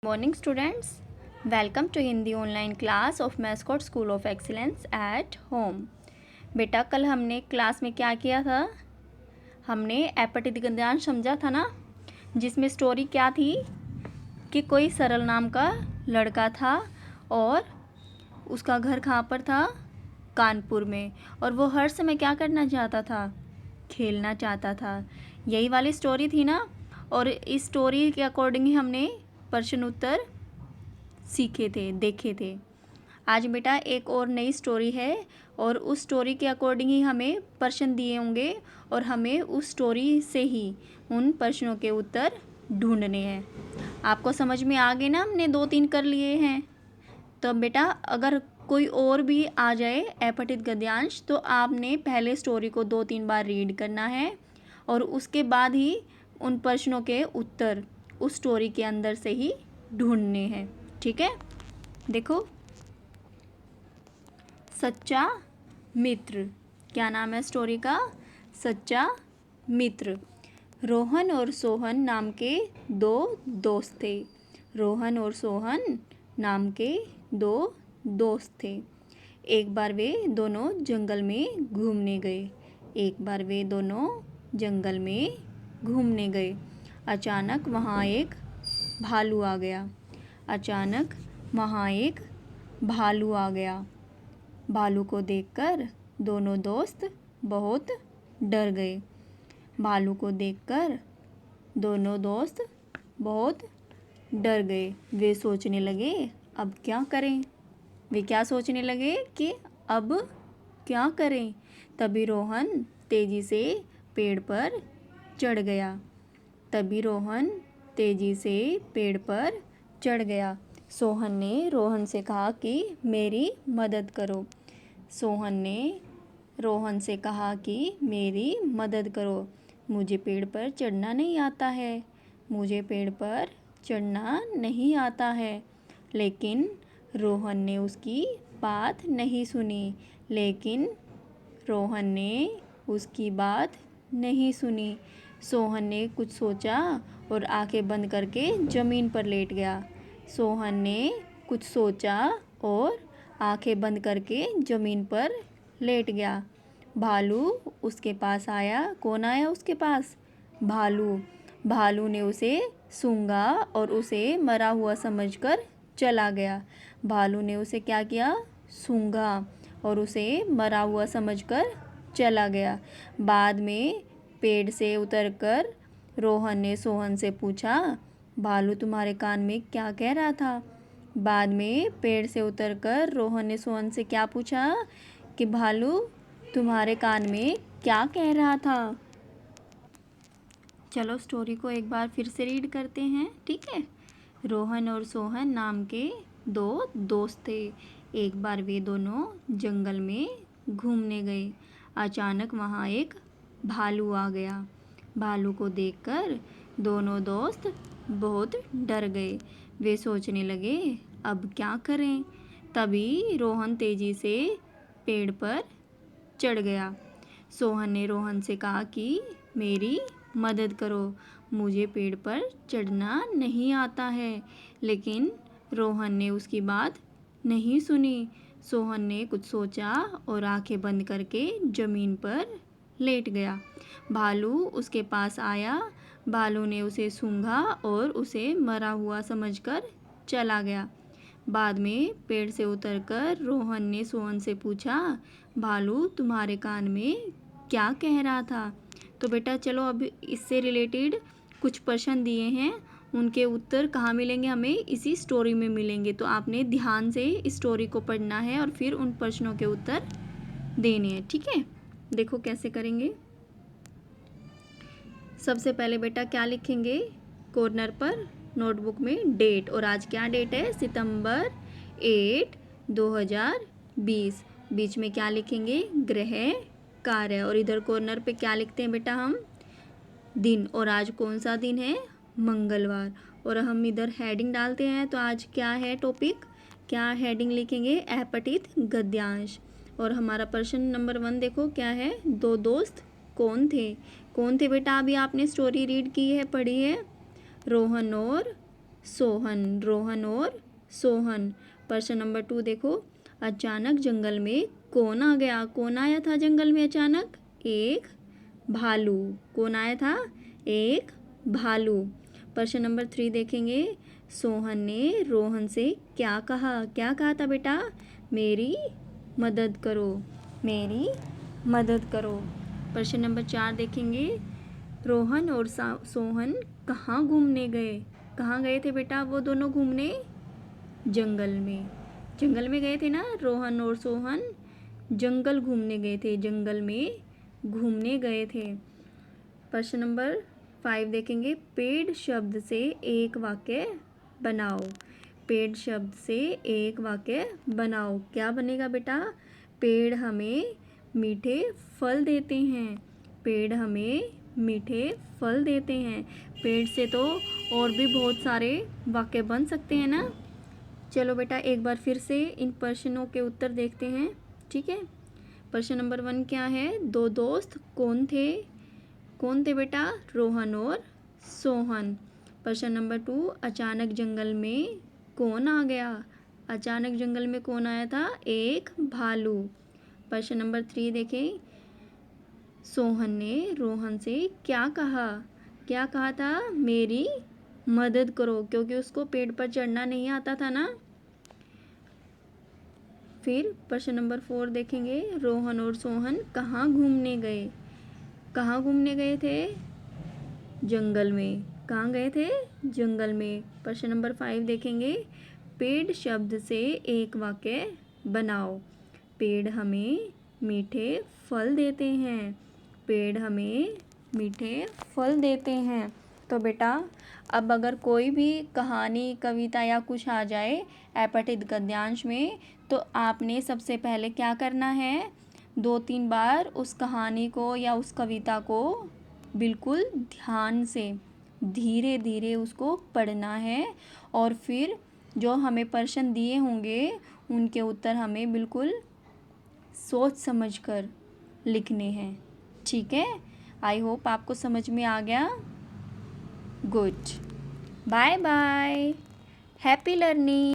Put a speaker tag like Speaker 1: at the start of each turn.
Speaker 1: Morning students, welcome to Hindi online class of mascot school of excellence at home. बेटा कल हमने class में क्या किया था? हमने अपठित गद्यांश समझा था ना, जिसमें स्टोरी क्या थी कि कोई सरल नाम का लड़का था और उसका घर कहाँ पर था? कानपुर में। और वो हर समय क्या करना चाहता था? खेलना चाहता था। यही वाली स्टोरी थी ना। और इस स्टोरी के अकॉर्डिंग ही हमने प्रश्न उत्तर सीखे थे, देखे थे। आज बेटा एक और नई स्टोरी है और उस स्टोरी के अकॉर्डिंग ही हमें प्रश्न दिए होंगे और हमें उस स्टोरी से ही उन प्रश्नों के उत्तर ढूंढने हैं। आपको समझ में आ गए ना? हमने 2-3 कर लिए हैं। तो बेटा अगर कोई और भी आ जाए अपठित गद्यांश तो आपने पहले स्टोरी को 2-3 बार रीड करना है और उसके बाद ही उन प्रश्नों के उत्तर उस स्टोरी के अंदर से ही ढूंढने हैं। ठीक है, देखो। सच्चा मित्र, क्या नाम है स्टोरी का? सच्चा मित्र। रोहन और सोहन नाम के दो दोस्त थे। रोहन और सोहन नाम के दो दोस्त थे। एक बार वे दोनों जंगल में घूमने गए। एक बार वे दोनों जंगल में घूमने गए। अचानक वहाँ एक भालू आ गया। अचानक वहाँ एक भालू आ गया। भालू को देखकर दोनों दोस्त बहुत डर गए। भालू को देखकर दोनों दोस्त बहुत डर गए। वे सोचने लगे अब क्या करें। वे क्या सोचने लगे कि अब क्या करें। तभी रोहन तेजी से पेड़ पर चढ़ गया। तभी रोहन तेजी से पेड़ पर चढ़ गया। सोहन ने रोहन से कहा कि मेरी मदद करो। सोहन ने रोहन से कहा कि मेरी मदद करो, मुझे पेड़ पर चढ़ना नहीं आता है। मुझे पेड़ पर चढ़ना नहीं आता है। लेकिन रोहन ने उसकी बात नहीं सुनी। लेकिन रोहन ने उसकी बात नहीं सुनी। सोहन ने कुछ सोचा और आंखें बंद करके ज़मीन पर लेट गया। सोहन ने कुछ सोचा और आंखें बंद करके ज़मीन पर लेट गया। भालू उसके पास आया। कौन आया उसके पास? भालू। भालू ने उसे सूंघा और उसे मरा हुआ समझकर चला गया। भालू ने उसे क्या किया? सूंघा और उसे मरा हुआ समझकर चला गया। बाद में पेड़ से उतरकर रोहन ने सोहन से पूछा, भालू तुम्हारे कान में क्या कह रहा था? बाद में पेड़ से उतरकर रोहन ने सोहन से क्या पूछा कि भालू तुम्हारे कान में क्या कह रहा था? चलो स्टोरी को एक बार फिर से रीड करते हैं, ठीक है। रोहन और सोहन नाम के दो दोस्त थे। एक बार वे दोनों जंगल में घूमने गए। अचानक वहाँ एक भालू आ गया। भालू को देखकर दोनों दोस्त बहुत डर गए। वे सोचने लगे अब क्या करें। तभी रोहन तेजी से पेड़ पर चढ़ गया। सोहन ने रोहन से कहा कि मेरी मदद करो, मुझे पेड़ पर चढ़ना नहीं आता है। लेकिन रोहन ने उसकी बात नहीं सुनी। सोहन ने कुछ सोचा और आंखें बंद करके ज़मीन पर लेट गया। भालू उसके पास आया। भालू ने उसे सूंघा और उसे मरा हुआ समझकर चला गया। बाद में पेड़ से उतरकर रोहन ने सोहन से पूछा, भालू तुम्हारे कान में क्या कह रहा था? तो बेटा चलो अब इससे रिलेटेड कुछ प्रश्न दिए हैं, उनके उत्तर कहाँ मिलेंगे? हमें इसी स्टोरी में मिलेंगे। तो आपने ध्यान से इस स्टोरी को पढ़ना है और फिर उन प्रश्नों के उत्तर देने हैं, ठीक है। देखो कैसे करेंगे। सबसे पहले बेटा क्या लिखेंगे? कॉर्नर पर नोटबुक में डेट, और आज क्या डेट है? सितंबर 8, 2020। बीच में क्या लिखेंगे? ग्रह कार्य। और इधर कॉर्नर पे क्या लिखते हैं बेटा हम? दिन। और आज कौन सा दिन है? मंगलवार। और हम इधर हेडिंग डालते हैं। तो आज क्या है टॉपिक? क्या हेडिंग लिखेंगे? अपठित गद्यांश। और हमारा प्रश्न नंबर 1 देखो क्या है? दो दोस्त कौन थे? कौन थे बेटा? अभी आपने स्टोरी रीड की है, पढ़ी है। रोहन और सोहन, रोहन और सोहन। प्रश्न नंबर 2 देखो, अचानक जंगल में कौन आ गया? कौन आया था जंगल में अचानक? एक भालू। कौन आया था? एक भालू। प्रश्न नंबर 3 देखेंगे, सोहन ने रोहन से क्या कहा? क्या कहा था बेटा? मेरी मदद करो, मेरी मदद करो। प्रश्न नंबर 4 देखेंगे, रोहन और सोहन कहाँ घूमने गए? कहाँ गए थे बेटा वो दोनों घूमने? जंगल में। जंगल में गए थे ना, रोहन और सोहन जंगल घूमने गए थे, जंगल में घूमने गए थे। प्रश्न नंबर 5 देखेंगे, पेड़ शब्द से एक वाक्य बनाओ। पेड़ शब्द से एक वाक्य बनाओ। क्या बनेगा बेटा? पेड़ हमें मीठे फल देते हैं। पेड़ हमें मीठे फल देते हैं। पेड़ से तो और भी बहुत सारे वाक्य बन सकते हैं ना। चलो बेटा एक बार फिर से इन प्रश्नों के उत्तर देखते हैं, ठीक है। प्रश्न नंबर 1 क्या है? दो दोस्त कौन थे? कौन थे बेटा? रोहन और सोहन। प्रश्न नंबर 2, अचानक जंगल में कौन आ गया? अचानक जंगल में कौन आया था? एक भालू। प्रश्न नंबर 3 देखें, सोहन ने रोहन से क्या कहा? क्या कहा था? मेरी मदद करो, क्योंकि उसको पेड़ पर चढ़ना नहीं आता था ना। फिर प्रश्न नंबर 4 देखेंगे, रोहन और सोहन कहाँ घूमने गए? कहाँ घूमने गए थे? जंगल में। कहाँ गए थे? जंगल में। प्रश्न नंबर 5 देखेंगे, पेड़ शब्द से एक वाक्य बनाओ। पेड़ हमें मीठे फल देते हैं। पेड़ हमें मीठे फल देते हैं। तो बेटा अब अगर कोई भी कहानी, कविता या कुछ आ जाए अपठित गद्यांश में, तो आपने सबसे पहले क्या करना है? 2-3 बार उस कहानी को या उस कविता को बिल्कुल ध्यान से धीरे धीरे उसको पढ़ना है, और फिर जो हमें प्रश्न दिए होंगे उनके उत्तर हमें बिल्कुल सोच समझकर लिखने हैं, ठीक है। आई होप आपको समझ में आ गया। Good, bye bye, happy learning.